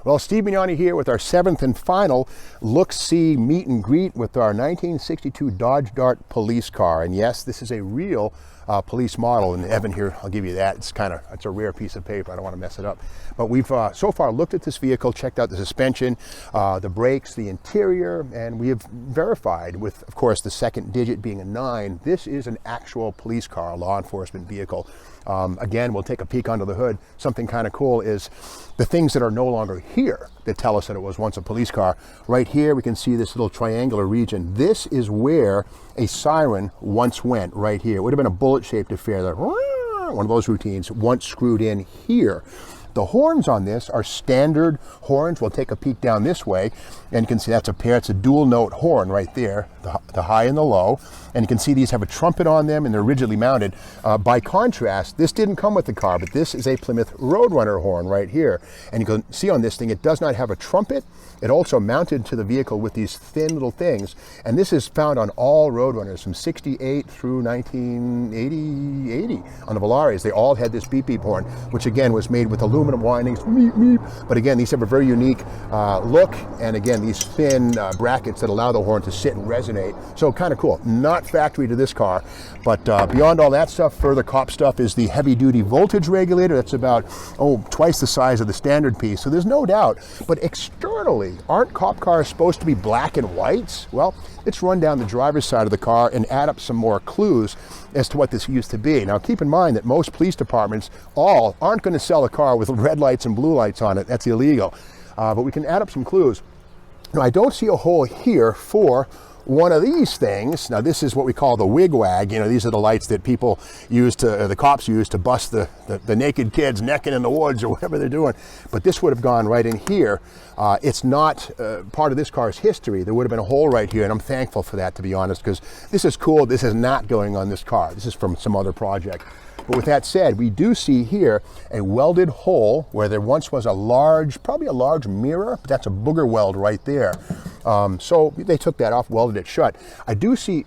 Well, Steve Mignani here with our seventh and final look-see meet and greet with our 1962 Dodge Dart police car. And yes, this is a real police model. And Evan here, I'll give you that. It's a rare piece of paper. I don't want to mess it up. But we've so far looked at this vehicle, checked out the suspension, the brakes, the interior, and we have verified with, of course, the second digit being a 9. This is an actual police car, a law enforcement vehicle. Again, we'll take a peek under the hood. Something kind of cool is the things that are no longer here that tell us that it was once a police car. Right here, we can see this little triangular region. This is where a siren once went, right here. It would have been a bullet-shaped affair, that one of those routines, once screwed in here. The horns on this are standard horns. We'll take a peek down this way, and you can see that's a pair. It's a dual note horn right there, the high and the low. And you can see these have a trumpet on them, and they're rigidly mounted. By contrast, this didn't come with the car, but this is a Plymouth Road Runner horn right here. And you can see on this thing, it does not have a trumpet. It also mounted to the vehicle with these thin little things. And this is found on all Road Runners from 68 through 1980 on the Valaris. They all had this beep beep horn, which again was made with aluminum windings. Meep, meep. But again, these have a very unique look. And again, these thin brackets that allow the horn to sit and resonate. So kind of cool. Not factory to this car, but beyond all that stuff, further cop stuff is the heavy duty voltage regulator. That's about, twice the size of the standard piece. So there's no doubt. But externally, aren't cop cars supposed to be black and whites? Well, let's run down the driver's side of the car and add up some more clues as to what this used to be. Now, keep in mind that most police departments aren't going to sell a car with red lights and blue lights on it. That's illegal. But we can add up some clues. Now, I don't see a hole here for one of these things. Now, this is what we call the wig-wag. These are the lights that people use the cops use to bust the naked kids necking in the woods or whatever they're doing. But this would have gone right in here. It's not part of this car's history. There would have been a hole right here, and I'm thankful for that, to be honest, because this is cool. This is not going on this car. This is from some other project. But with that said, we do see here a welded hole where there once was probably a large mirror, but that's a booger weld right there. So they took that off, welded it shut. I do see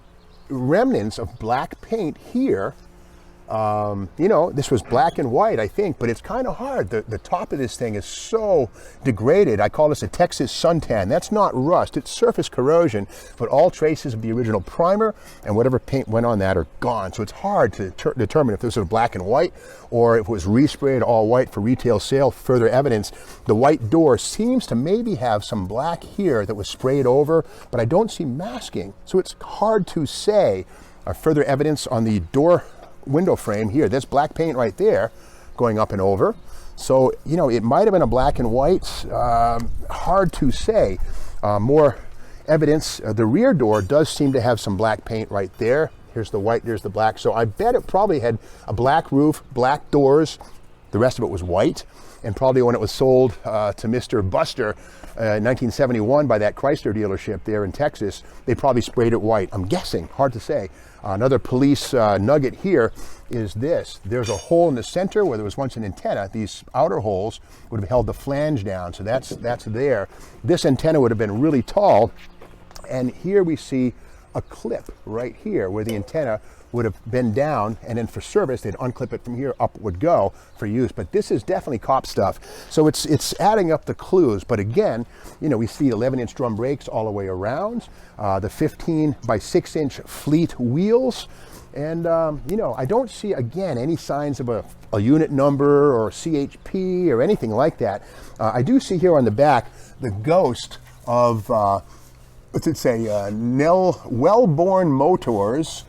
remnants of black paint here. This was black and white, I think, but it's kind of hard. The top of this thing is so degraded. I call this a Texas suntan. That's not rust, it's surface corrosion, but all traces of the original primer and whatever paint went on that are gone. So it's hard to determine if this was black and white or if it was resprayed all white for retail sale. Further evidence, the white door seems to maybe have some black here that was sprayed over, but I don't see masking. So it's hard to say. Further evidence on the door window frame here, there's black paint right there going up and over. So, it might have been a black and white, hard to say. More evidence, the rear door does seem to have some black paint right there. Here's the white, there's the black. So I bet it probably had a black roof, black doors. The rest of it was white. And probably when it was sold to Mr. Buster in 1971 by that Chrysler dealership there in Texas, they probably sprayed it white. I'm guessing, hard to say. Another police nugget here is this. There's a hole in the center where there was once an antenna. These outer holes would have held the flange down, so that's there. This antenna would have been really tall, and here we see a clip right here where the antenna would have been down, and then for service they'd unclip it from here, up it would go for use. But this is definitely cop stuff, so it's adding up the clues. But again, we see 11-inch drum brakes all the way around, the 15 by 6-inch fleet wheels, and I don't see again any signs of a unit number or CHP or anything like that. I do see here on the back the ghost of what's it say, Wellborn Motors,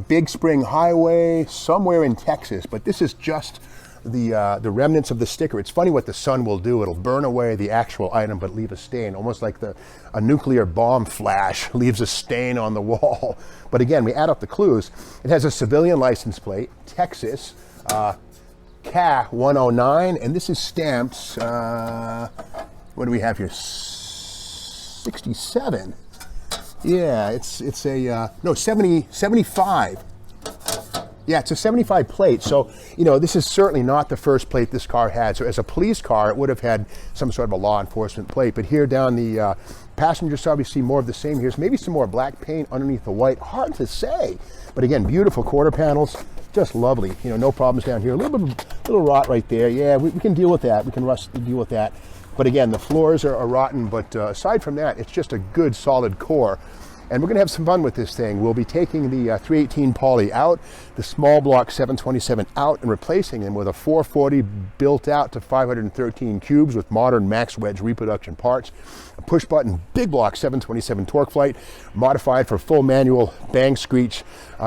Big Spring Highway, somewhere in Texas. But this is just the remnants of the sticker. It's funny what the sun will do. It'll burn away the actual item but leave a stain, almost like a nuclear bomb flash leaves a stain on the wall. But again, we add up the clues. It has a civilian license plate, Texas, CA 109, and this is stamped, what do we have here, 67. Yeah, it's a, no, 75. Yeah, it's a 75 plate, so you know this is certainly not the first plate this car had. So as a police car, it would have had some sort of a law enforcement plate. But here down the passenger side, we see more of the same. Here's maybe some more black paint underneath the white. Hard to say, but again, beautiful quarter panels, just lovely. You know, no problems down here. A little rot right there. Yeah, we can deal with that. We can deal with that. But again, the floors are rotten. But aside from that, it's just a good, solid core. And we're going to have some fun with this thing. We'll be taking the 318 poly out, the small block 727 out, and replacing them with a 440 built out to 513 cubes with modern max wedge reproduction parts, a push button big block 727 torque flight, modified for full manual bang screech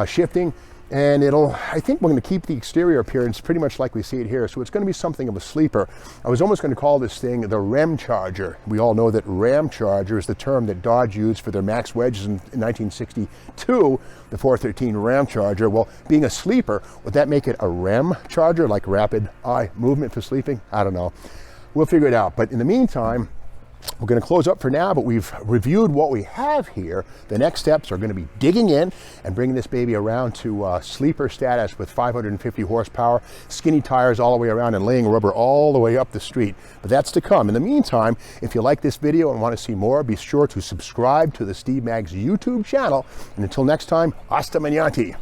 shifting. And I think we're going to keep the exterior appearance pretty much like we see it here. So it's going to be something of a sleeper. I was almost going to call this thing the Ram Charger. We all know that Ram Charger is the term that Dodge used for their max wedges in 1962, the 413 Ram Charger. Well, being a sleeper, would that make it a Ram Charger, like rapid eye movement for sleeping? I don't know. We'll figure it out. But in the meantime, we're going to close up for now, but we've reviewed what we have here. The next steps are going to be digging in and bringing this baby around to sleeper status with 550 horsepower, skinny tires all the way around, and laying rubber all the way up the street. But that's to come. In the meantime, if you like this video and want to see more, be sure to subscribe to the Steve Maggs YouTube channel. And until next time, hasta mañana.